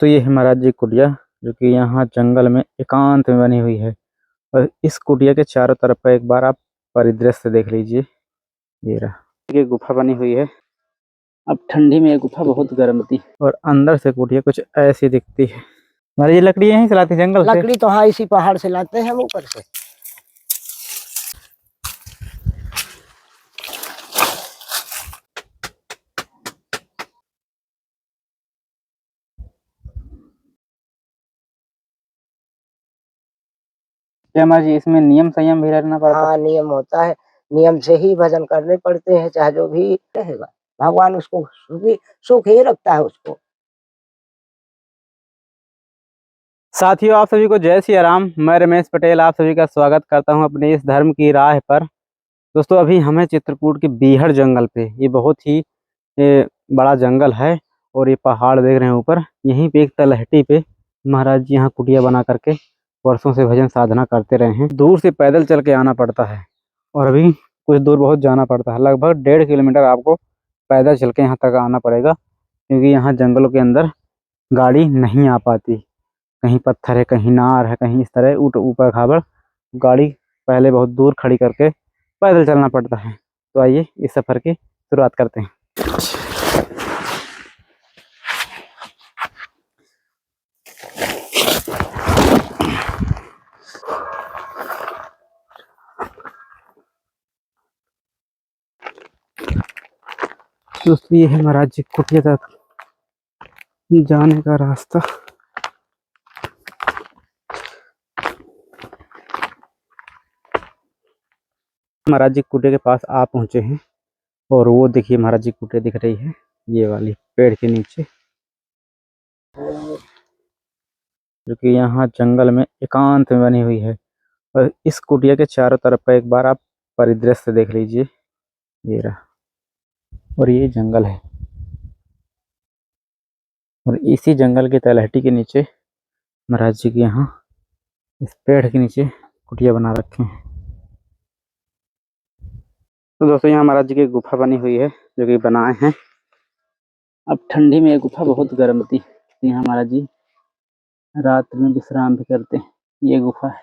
तो ये है महाराज जी कुटिया, जो कि यहाँ जंगल में एकांत में बनी हुई है। और इस कुटिया के चारों तरफ का एक बार आप परिदृश्य देख लीजिए। ये रहा, ये गुफा बनी हुई है। अब ठंडी में ये गुफा बहुत गर्म थी और अंदर से कुटिया कुछ ऐसी दिखती है। महाराज ये लकड़ी यहीं से लाती जंगल से? लकड़ी तो हाँ इसी पहाड़ से लाते हैं हम ऊपर से। क्या महाराज जी इसमें नियम संयम भी रखना पड़ता है? हाँ नियम होता है, नियम से ही भजन करने पड़ते हैं, चाहे जो भी रहेगा भगवान उसको सुख ही रखता है उसको। साथियों, आप सभी को जय सिया राम। मैं रमेश पटेल आप सभी का स्वागत करता हूं अपने इस धर्म की राह पर। दोस्तों, अभी हमें चित्रकूट के बीहड़ जंगल पे, ये बहुत ही बड़ा जंगल है और ये पहाड़ देख रहे हैं ऊपर, यहीं पे एक तलहटी पे महाराज जी यहाँ कुटिया बना करके वर्षों से भजन साधना करते रहे हैं। दूर से पैदल चल के आना पड़ता है और अभी कुछ दूर बहुत जाना पड़ता है। लगभग 1.5 किलोमीटर आपको पैदल चल के यहाँ तक आना पड़ेगा, क्योंकि यहाँ जंगलों के अंदर गाड़ी नहीं आ पाती। कहीं पत्थर है, कहीं नार है, कहीं इस तरह ऊपर खाबड़ गाड़ी पहले बहुत दूर खड़ी करके पैदल चलना पड़ता है। तो आइए इस सफ़र की शुरुआत करते हैं। दोस्तों, ये है महाराज जी कुटिया तक जाने का रास्ता। महाराज जी कुटिया के पास आ पहुंचे हैं और वो देखिए महाराज जी कुटिया दिख रही है, ये वाली पेड़ के नीचे, जो कि यहाँ जंगल में एकांत में बनी हुई है। और इस कुटिया के चारों तरफ का एक बार आप परिदृश्य देख लीजिए। ये रहा, और ये जंगल है और इसी जंगल के तलहटी के नीचे महाराज जी के यहाँ इस पेड़ के नीचे कुटिया बना रखे हैं। तो दोस्तों, यहाँ महाराज जी की गुफा बनी हुई है, जो कि बनाए हैं। अब ठंडी में ये गुफा बहुत गर्म थी, यहाँ महाराज जी रात में विश्राम भी करते हैं। ये गुफा है।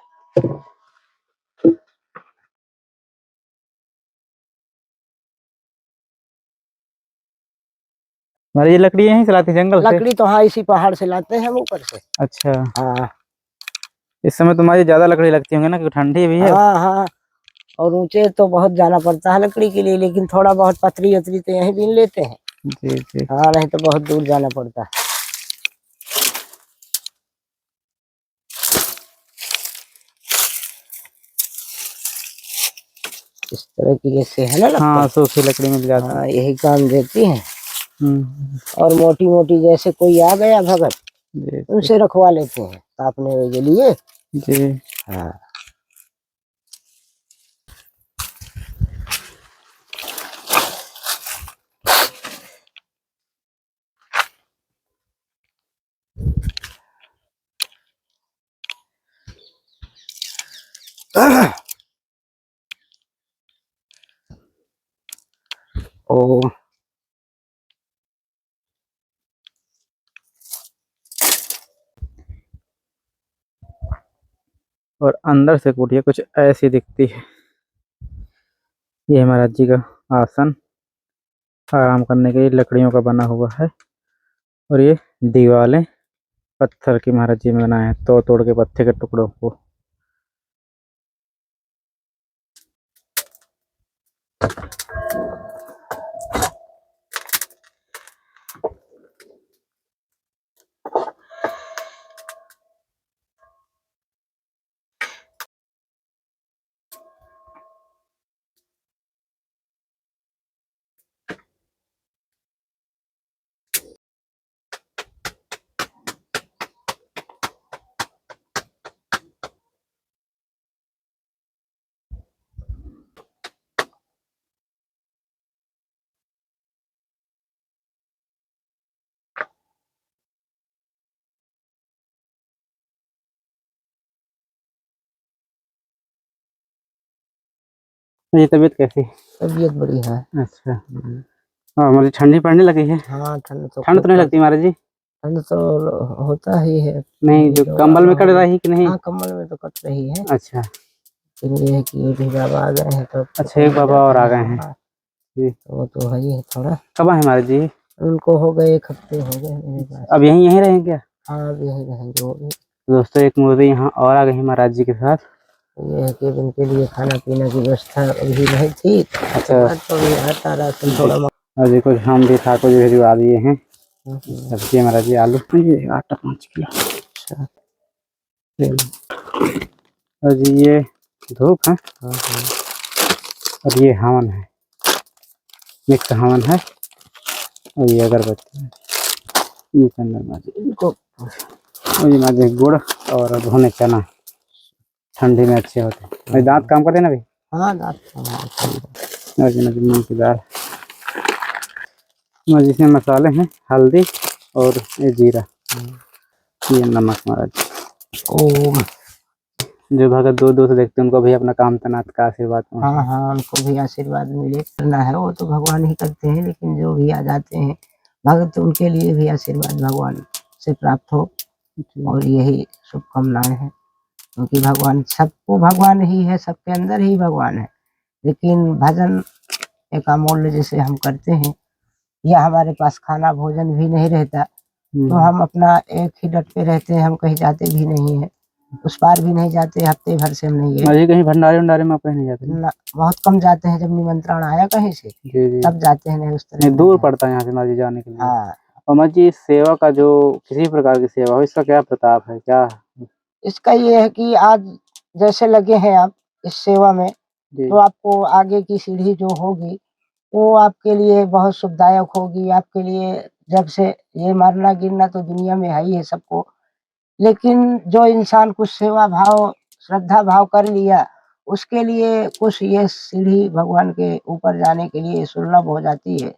महाराज ये लकड़ी यहीं से लाती जंगल से? लकड़ी तो हाँ इसी पहाड़ से लाते हैं हम ऊपर से। अच्छा, हाँ इस समय तुम्हारी ज्यादा लकड़ी लगती होंगी ना, क्योंकि ठंडी भी है। हाँ हाँ, और ऊंचे तो बहुत जाना पड़ता है लकड़ी के लिए, लेकिन थोड़ा बहुत पथरी वथरी तो यहीं बीन लेते हैं। जी जी। हाँ नहीं तो बहुत दूर जाना पड़ता है। इस तरह की जैसे है ना, हाँ सूखी लकड़ी मिल जाती है। हाँ यही काम देती है। और मोटी मोटी जैसे कोई आ गया भगत, उनसे रखवा लेते हैं तापने के लिए। जी हाँ ओ, और अंदर से कुटिया कुछ ऐसी दिखती है। ये महाराज जी का आसन आराम करने के लिए लकड़ियों का बना हुआ है और ये दीवारें पत्थर की महाराज जी ने बनाए हैं, तोड़ तोड़ के पत्थर के टुकड़ों को। ये तबीयत कैसी? तबीयत बड़ी है। अच्छा, हाँ, मुझे ठंडी पड़ने लगी है। हाँ ठंड तो नहीं लगती महाराज जी? ठंड तो होता ही है। नहीं, जो कंबल में कट रही कि नहीं? हाँ, कंबल में तो कट रही है। अच्छा, लेकिन ये है कि ये भी बाबा आ गए हैं तो अच्छा, एक बाबा और आ गए हैं जी। तो वो तो है ही है थोड़ा। कब आए महाराज जी? उनको हो गए 1 हफ्ते हो गए मेरे पास। अब यहीं रहेंगे क्या? हाँ, अब यहीं रहेंगे वो भी। दोस्तों, एक मुर्गी यहाँ और आ गई है महाराज जी के साथ। ये है कि उनके लिए खाना पीना की व्यवस्था अभी नहीं थी। अच्छा, तो अभी आता राशन थोड़ा और जी कुछ हम भी ठाकुर जी भिजवा दिए हैं। सब्जी महाराज जी, आलू, ये आटा 5 किलो। अच्छा, और जी ये धूप है और ये हवन है, मिक्स हवन है, और ये अगरबत्ती है, ये चंदन माजी इनको, और ये माजी गुड़ और भुने चना ठंडी में अच्छे होते हैं। और दांत काम करते हैं ना भाई? हाँ, दांत और जी मूंग की दाल, जिसमें मसाले हैं हल्दी और ये जीरा, ये नमक महाराज। ओम। जो भगत दूर दूर से देखते हैं उनको भी अपना काम तनात का आशीर्वाद पहुंचे। हाँ हाँ, उनको भी आशीर्वाद मिले। करना है वो तो भगवान ही करते हैं, लेकिन जो भी आ जाते हैं भगत उनके लिए भी आशीर्वाद भगवान से प्राप्त हो, और यही शुभकामनाएं हैं। क्योंकि भगवान सबको भगवान ही है, सबके अंदर ही भगवान है। लेकिन भजन एक अमूल्य जैसे हम करते हैं, या हमारे पास खाना भोजन भी नहीं रहता तो हम अपना एक ही डट पे रहते हैं, हम कहीं जाते भी नहीं है, उस पार भी नहीं जाते, हफ्ते भर से हम नहीं गए। कहीं भंडारे वंडारे में कहीं नहीं जाते ना, बहुत कम जाते हैं। जब निमंत्रण आया कहीं से तब जाते हैं, नहीं उस तरह दूर पड़ता है यहाँ से महाराज जी जाने के लिए। हाँ, और महाराज जी सेवा का जो किसी प्रकार की सेवा हो, इसका क्या प्रताप है क्या? इसका ये है कि आज जैसे लगे हैं आप इस सेवा में, तो आपको आगे की सीढ़ी जो होगी वो आपके लिए बहुत सुखदायक होगी। आपके लिए जब से ये मरना गिरना तो दुनिया में है ही है सबको, लेकिन जो इंसान कुछ सेवा भाव श्रद्धा भाव कर लिया, उसके लिए कुछ ये सीढ़ी भगवान के ऊपर जाने के लिए सुलभ हो जाती है,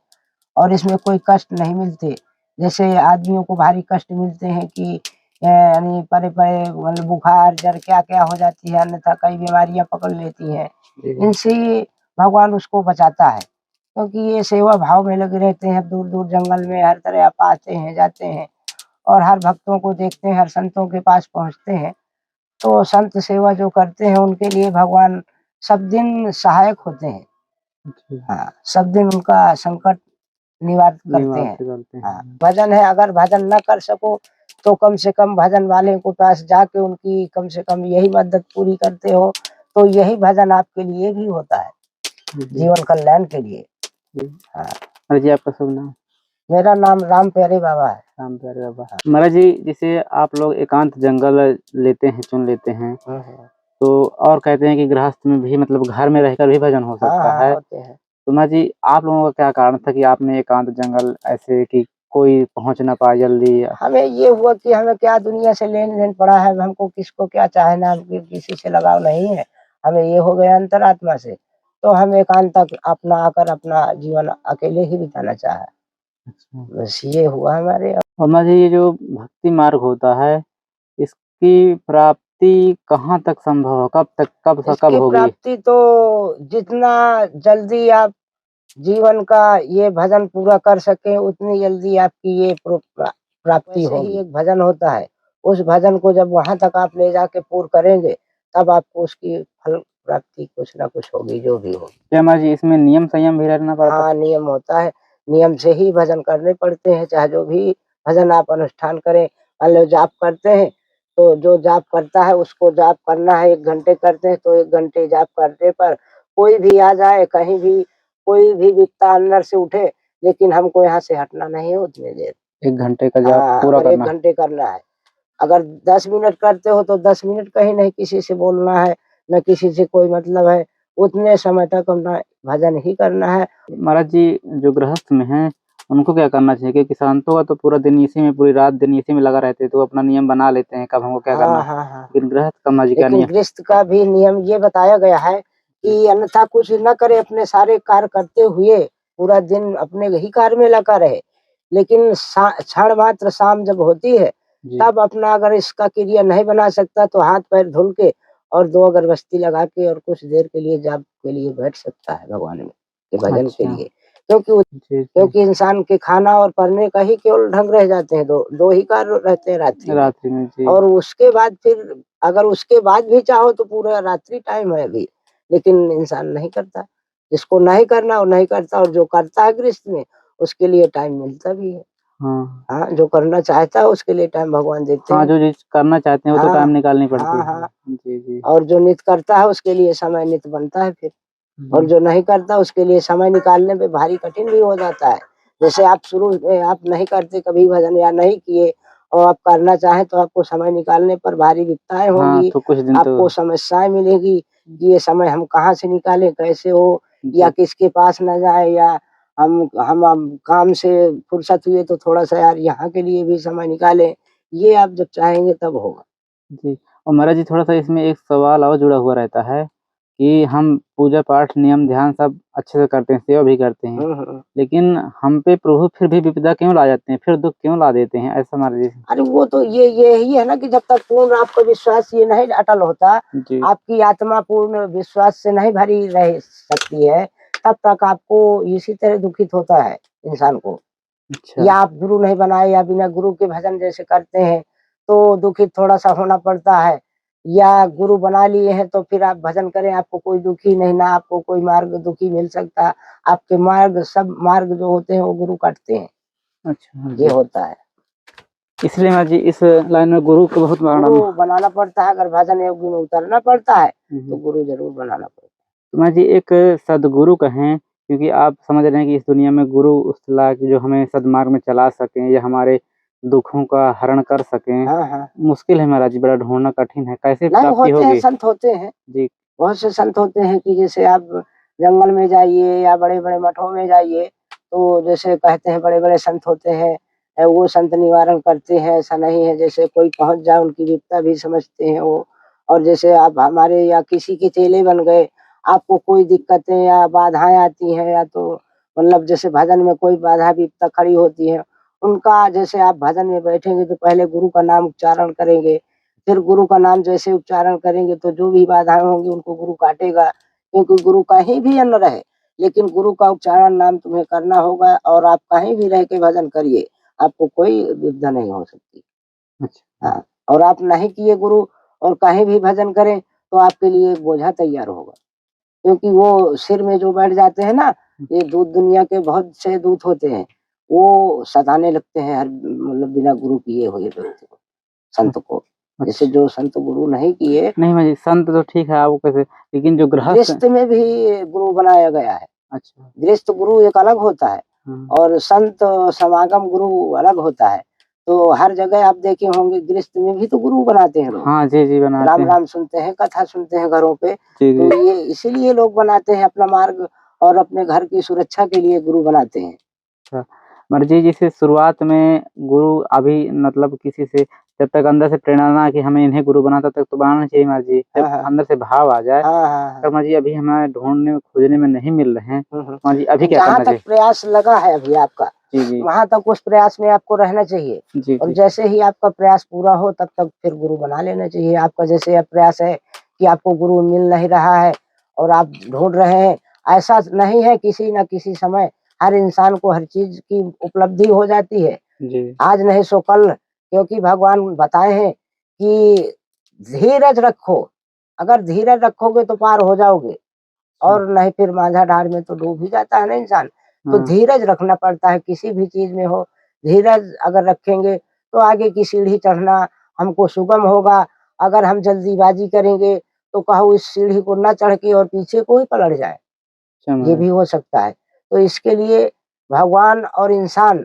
और इसमें कोई कष्ट नहीं मिलते। जैसे आदमियों को भारी कष्ट मिलते हैं कि यानी परे-परे मतलब बुखार, जर क्या-क्या हो जाती है, अन्यथा कई बीमारियाँ पकड़ लेती हैं। इनसे भगवान उसको बचाता है, क्योंकि ये सेवा भाव में लगे रहते हैं। दूर-दूर जंगल में हर तरह आप आते हैं, जाते हैं, और हर भक्तों को देखते हैं, हर संतों के पास पहुँचते हैं। तो संत सेवा जो करते हैं उनके लिए भगवान सब दिन सहायक होते हैं। हाँ, सब दिन उनका संकट निवारित करते हैं। हाँ, भजन है, अगर भजन न कर सको तो कम से कम भजन वाले के पास जाके उनकी कम से कम यही मदद पूरी करते हो, तो यही भजन आपके लिए भी होता है, जीवन कल्याण के लिए। हाँ। महाराज जी आपका शुभ नाम? मेरा नाम राम प्यारे बाबा है। राम प्यारे बाबा। महाराज जी जैसे आप लोग एकांत जंगल लेते हैं, चुन लेते हैं, तो और कहते हैं कि गृहस्थ में भी मतलब घर में रहकर भी भजन हो सकता है। होते हैं। तो महाराज जी आप लोगों का क्या कारण था कि आपने एकांत जंगल ऐसे कि कोई पहुंच ना पाए जल्दी? हमें ये हुआ कि हमें क्या दुनिया से लेन-देन पड़ा है, हमको किसको क्या चाहना, किसी से लगाव नहीं है। हमें ये हो गया अंतरात्मा से, तो हम एकांत तक अपना आकर अपना जीवन अकेले ही बिताना चाहा। अच्छा। बस ये हुआ हमारे। और महाराज जी ये जो भक्ति मार्ग होता है, इसकी प्राप्ति कहाँ तक संभव है? कब तक कब इसकी होगी? प्राप्ति तो जितना जल्दी आप जीवन का ये भजन पूरा कर सकें, उतनी जल्दी आपकी ये प्राप्ति होगी। एक भजन होता है, उस भजन को जब वहाँ तक आप ले जाके पूर्ण करेंगे, तब आपको उसकी फल प्राप्ति कुछ ना कुछ होगी, जो भी होगी। क्या महाराज जी इसमें नियम संयम भी रहना पड़ता है? हाँ, नियम होता है, नियम से ही भजन करने पड़ते हैं, चाहे जो भी भजन आप अनुष्ठान करें। मान लो जाप करते हैं, तो जो जाप करता है उसको जाप करना है, 1 घंटे करते हैं तो 1 घंटे जाप करने पर कोई भी आ जाए, कहीं भी कोई भी विपदा अंदर से उठे, लेकिन हमको यहाँ से हटना नहीं है उतनी देर। 1 घंटे का जाप पूरा अगर 1 करना है। घंटे करना है। अगर 10 मिनट करते हो तो 10 मिनट कहीं नहीं किसी से बोलना है, न किसी से कोई मतलब है, उतने समय तक अपना भजन ही करना है। महाराज जी जो गृहस्थ में हैं, उनको क्या करना चाहिए? क्योंकि संतों का तो पूरा दिन इसी में, पूरी रात दिन इसी में लगा रहते हैं, तो अपना नियम बना लेते हैं कब हमको क्या करना है। लेकिन गृहस्थ का महाराज जी क्या लेकिन नियम? गृहस्थ का भी नियम ये बताया गया है कि अन्यथा कुछ न करे, अपने सारे कार्य करते हुए पूरा दिन अपने ही कार्य में लगा रहे, लेकिन क्षण मात्र शाम जब होती है तब अपना अगर इसका क्रिया नहीं बना सकता तो हाथ पैर धुल के और 2 अगरबत्ती लगा के और कुछ देर के लिए जाप के लिए बैठ सकता है भगवान में के भजन के लिए। जी, क्योंकि इंसान के खाना और पढ़ने का ही केवल ढंग रह जाते हैं, दो ही कार्य रहते हैं रात्रि में। रात्रि में जी। और उसके बाद फिर अगर उसके बाद भी चाहो तो पूरा रात्रि टाइम है अभी, लेकिन इंसान नहीं करता। जिसको नहीं करना वो नहीं करता, और जो करता है गृहस्थ में उसके लिए टाइम मिलता भी है। हाँ। हाँ, जो करना चाहता है उसके लिए टाइम भगवान देते हाँ, हैं। जो चीज़ करना चाहते हैं वो तो हाँ, टाइम निकालनी पड़ती हाँ, है। हाँ। जी, जी। और जो नित्य करता है उसके लिए समय नित्य बनता है फिर। और जी। जो नहीं करता उसके लिए समय निकालने में भारी कठिन भी हो जाता है। जैसे आप शुरू में आप नहीं करते कभी भजन या नहीं किए और आप करना चाहें तो आपको समय निकालने पर भारी विपत्ताएँ हाँ, होंगी, तो कुछ दिन तो आपको समस्याएँ मिलेगी कि ये समय हम कहाँ से निकालें, कैसे हो, या जी, किसके पास ना जाए, या हम काम से फुर्सत हुए तो थोड़ा-सा यार यहाँ के लिए भी समय निकालें। ये आप जब चाहेंगे तब होगा। जी। और महाराज जी थोड़ा-सा इसमें एक सवाल और जुड़ा हुआ रहता है कि हम पूजा-पाठ, नियम, ध्यान सब अच्छे से करते हैं, सेवा भी करते हैं। हुँ, हुँ। लेकिन हम पे प्रभु फिर भी विपदा क्यों ला जाते हैं? फिर दुःख क्यों ला देते हैं? ऐसा महाराज जी। अरे वो तो ये यही है ना कि जब तक पूर्ण आपका विश्वास ये नहीं अटल होता, जी। आपकी आत्मा पूर्ण विश्वास से नहीं भरी रह सकती है, तब तक आपको इसी तरह दुखित होता है इंसान को। अच्छा। या आप गुरु नहीं बनाए या बिना गुरु के भजन जैसे करते हैं, तो दुखित थोड़ा-सा होना पड़ता है। या गुरु बना लिए हैं तो फिर आप भजन करें, आपको कोई दुखी नहीं, ना आपको कोई मार्ग दुखी मिल सकता। आपके सब मार्ग जो होते हैं वो गुरु काटते हैं, अच्छा, हाँ ये जी। होता है। इसलिए महाराज जी इस लाइन में गुरु को बहुत बड़ा गुरु बनाना पड़ता है, अगर भजन योगी में उतरना पड़ता है, हुँ, तो हुँ। गुरु ज़रूर बनाना पड़ता तो महाराज जी एक सद्गुरु कहें क्योंकि आप समझ रहे हैं कि इस दुनिया में गुरु उस ला कि जो हमें सद्मार्ग में चला सकें या हमारे दुखों का हरण कर सकें, है। हाँ, हाँ। मुश्किल है महाराज जी, बड़ा ढूँढना कठिन है। कैसे नहीं प्राप्ति होते हैं, होगी? संत होते हैं। जी, बहुत से संत होते हैं कि जैसे आप जंगल में जाइए या बड़े-बड़े मठों में जाइए, तो जैसे कहते हैं बड़े-बड़े संत होते हैं, वो संत निवारण करते हैं, ऐसा नहीं है। जैसे कोई पहुँच जाए उनकी विपदा भी समझते हैं वो। और जैसे आप हमारे या किसी के चेले बन गए, आपको कोई दिक्कतें या बाधाएँ आती हैं, या तो मतलब जैसे भजन में कोई बाधा विपदा खड़ी होती है, उनका जैसे आप भजन में बैठेंगे तो पहले गुरु का नाम उच्चारण करेंगे, फिर गुरु का नाम जैसे उच्चारण करेंगे तो जो भी बाधाएँ होंगी उनको गुरु काटेगा, क्योंकि गुरु कहीं भी न रहे, लेकिन गुरु का उच्चारण नाम तुम्हें करना होगा, और आप कहीं भी रह के भजन करिए, आपको कोई विपदा नहीं हो सकती। अच्छा। हाँ, और आप नहीं किए गुरु और कहीं भी भजन करें, तो आपके लिए एक बोझा तैयार होगा, क्योंकि वो सिर में जो बैठ जाते हैं ना, ये दूत दुनिया के बहुत से दूत होते हैं, वो सताने लगते हैं हर मतलब बिना गुरु किए हुए व्यक्ति को, हुँ, संत को। जैसे अच्छा। जो संत गुरु नहीं किए, नहीं महाराज जी, संत तो ठीक है, आपको कैसे लेकिन जो गृहस्थ गृहस्थ में भी गुरु बनाया गया है। अच्छा, गृहस्थ गुरु एक अलग होता है, हाँ। और संत समागम गुरु अलग होता है। तो हर जगह आप देखे होंगे गृहस्थ में भी तो गुरु बनाते हैं लोग। हाँ, जी, जी, बनाते हैं। राम-राम सुनते हैं, कथा सुनते हैं घरों पे, जी, तो जी। ये इसीलिए लोग बनाते हैं अपना मार्ग, और अपने घर की सुरक्षा के लिए गुरु बनाते हैं। अच्छा, मर्जी जैसे शुरुआत में गुरु अभी मतलब किसी से जब तक अंदर से प्रेरणा ना आए कि हमें इन्हें गुरु बनाना तब तक तो बनाना चाहिए मर्जी। जब हाँ, हाँ। अंदर से भाव आ जाए, हाँ, हाँ, हाँ। अगर मर्जी अभी हमें ढूँढने में, खोजने में नहीं मिल रहे हैं, हुँ, हुँ। मर्जी अभी क्या जहाँ करना तक चाहिए? प्रयास लगा है अभी आपका, जी, जी। वहाँ तक उस प्रयास में आपको रहना चाहिए, जी, और जी। जैसे ही आपका प्रयास पूरा हो तब तक फिर गुरु बना लेना चाहिए। आपका जैसे अब प्रयास है कि आपको गुरु मिल नहीं रहा है और आप ढूँढ रहे हैं, ऐसा नहीं है, किसी न किसी समय हर इंसान को हर चीज़ की उपलब्धि हो जाती है। जी। आज नहीं सो कल, क्योंकि भगवान बताए हैं कि धीरज रखो, अगर धीरज रखोगे तो पार हो जाओगे। अच्छा, और नहीं फिर मांझा ढाल में तो डूब ही जाता है ना इंसान। तो हाँ, धीरज रखना पड़ता है, किसी भी चीज़ में हो, धीरज अगर रखेंगे तो आगे की सीढ़ी चढ़ना हमको सुगम होगा। अगर हम जल्दीबाज़ी करेंगे तो कहूँ इस सीढ़ी को ना चढ़ के और पीछे को ही पलट जाए, अच्छा ये महाराज। भी हो सकता है। तो इसके लिए भगवान और इंसान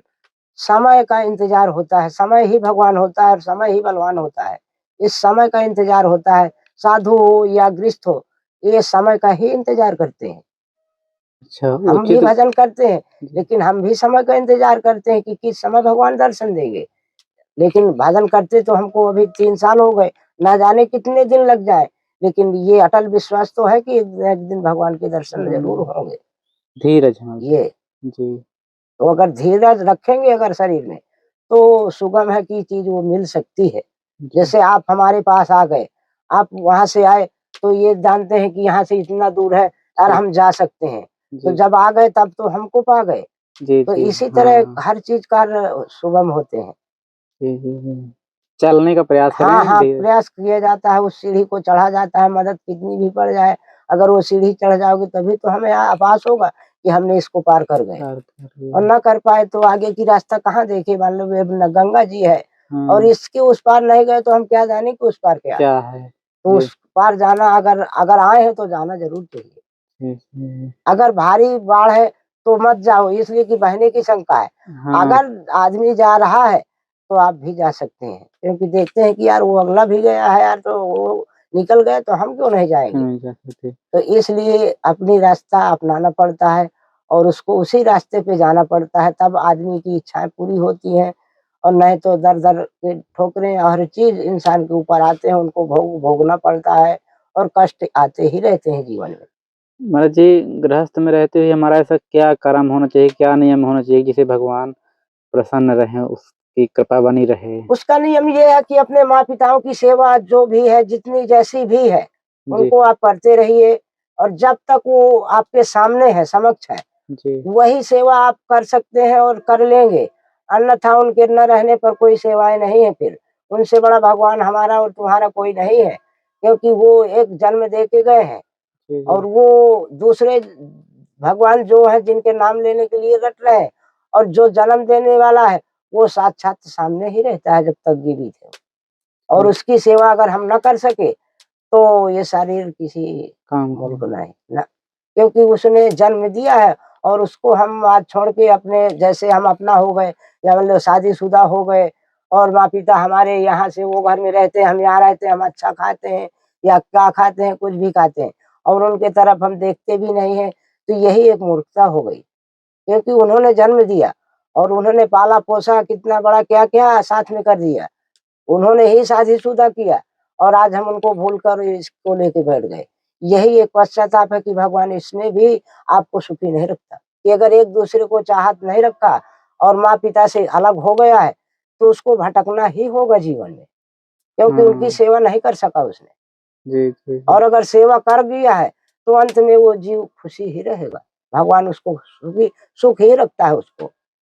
समय का इंतज़ार होता है, समय ही भगवान होता है और समय ही बलवान होता है। इस समय का इंतज़ार होता है, साधु हो या गृहस्थ हो, ये समय का ही इंतज़ार करते हैं। अच्छा, हम भी उचित भजन करते हैं, जी, लेकिन हम भी समय का इंतज़ार करते हैं कि किस समय भगवान दर्शन देंगे। लेकिन भजन करते तो हमको अभी 3 साल हो गए, ना जाने कितने दिन लग जाए, लेकिन ये अटल विश्वास तो है कि एक दिन भगवान के दर्शन ज़रूर होंगे। धीरज हाँ जी। ये, जी, तो अगर धीरज रखेंगे अगर शरीर में, तो सुगम है कि चीज़ वो मिल सकती है। जी, जैसे आप हमारे पास आ गए, आप वहाँ से आए, तो ये जानते हैं कि यहाँ से इतना दूर है और जी, हम जा सकते हैं। तो जी, जब आ गए तब तो हमको पा गए। जी, तो जी। इसी हाँ, तरह हाँ। हर चीज़ कार्य सुगम होते हैं। जी, जी, जी। चलने का प्रयास हाँ, करें हाँ, धीरे प्रयास किया जाता है, उस सीढ़ी को चढ़ा जाता है, मदद कितनी भी पड़ जाए, अगर वो सीढ़ी चढ़ जाओगे तभी तो हमें आभास होगा कि हमने इसको पार कर गए। पार कर और लिया। ना कर पाए तो आगे की रास्ता कहाँ देखें, मान लो अब न गंगा जी है और हाँ, इसके उस पार नहीं गए तो हम क्या जाने कि उस पार क्या है। क्या है? तो जी, उस पार जाना अगर अगर आए हैं तो जाना ज़रूर चाहिए। जी, जी। अगर भारी बाढ़ है तो मत जाओ इसलिए कि बहने की शंका है। हाँ, अगर आदमी जा रहा है तो आप भी जा सकते हैं क्योंकि देखते हैं कि यार वो अगला भी गया है यार तो वो निकल गए तो हम क्यों नहीं जाएँगे। क्यों नहीं जा सकते? तो इसलिए अपनी रास्ता अपनाना पड़ता है और उसको उसी रास्ते पे जाना पड़ता है तब आदमी की इच्छाएँ पूरी होती हैं और नहीं तो दर-दर के ठोकरें हर चीज़ इंसान के ऊपर आते हैं उनको भोगना पड़ता है और कष्ट आते ही रहते हैं जीवन में। महाराज जी, गृहस्थ में रहते हुए हमारा ऐसा क्या कर्म होना चाहिए, क्या नियम होना चाहिए जिससे भगवान प्रसन्न रहें, उसकी कृपा बनी रहे? उसका नियम ये है कि अपने माँ-पिताओं की सेवा जो भी है, जितनी जैसी भी है, जी, उनको आप करते रहिए और जब तक वो आपके सामने है, समक्ष है, जी, वही सेवा आप कर सकते हैं और कर लेंगे। अन्यथा उनके न रहने पर कोई सेवाएँ नहीं है फिर। उनसे बड़ा भगवान हमारा और तुम्हारा कोई नहीं है, क्योंकि वो एक जन्म दे के गए हैं जी, और जी। वो दूसरे भगवान जो हैं जिनके नाम लेने के लिए रट रहे हैं और जो जन्म देने वाला है, वो साक्षात सामने ही रहता है जब तक जीवित है। और जी, उसकी सेवा अगर हम ना कर सके, तो ये शरीर किसी काम का मूल को नहीं। नहीं ना क्योंकि उसने जन्म दिया है और उसको हम आज छोड़ के अपने जैसे हम अपना हो गए या मतलब शादीशुदा हो गए और माँ-पिता हमारे यहाँ से वो घर में रहते हैं, हम यहाँ रहते हैं, हम अच्छा खाते हैं या क्या खाते हैं, कुछ भी खाते हैं और उनके तरफ हम देखते भी नहीं हैं, तो यही एक मूर्खता हो गई। क्योंकि उन्होंने जन्म दिया और उन्होंने पाला-पोसा कितना बड़ा क्या-क्या साथ में कर दिया। उन्होंने ही शादीशुदा किया और आज हम उनको भूल कर इसको लेके बैठ गए। यही एक पश्चाताप है कि भगवान इसमें भी आपको सुखी नहीं रखता, कि अगर एक-दूसरे को चाहत नहीं रखा और माँ-पिता से अलग हो गया है, तो उसको भटकना ही होगा जीवन में, क्योंकि उनकी हाँ, सेवा नहीं कर सका उसने। जी, जी, जी। और अगर सेवा कर दिया है, तो अंत में वो जीव खुशी ही रहेगा। भगवान उसको सुख ही रखता है उसको।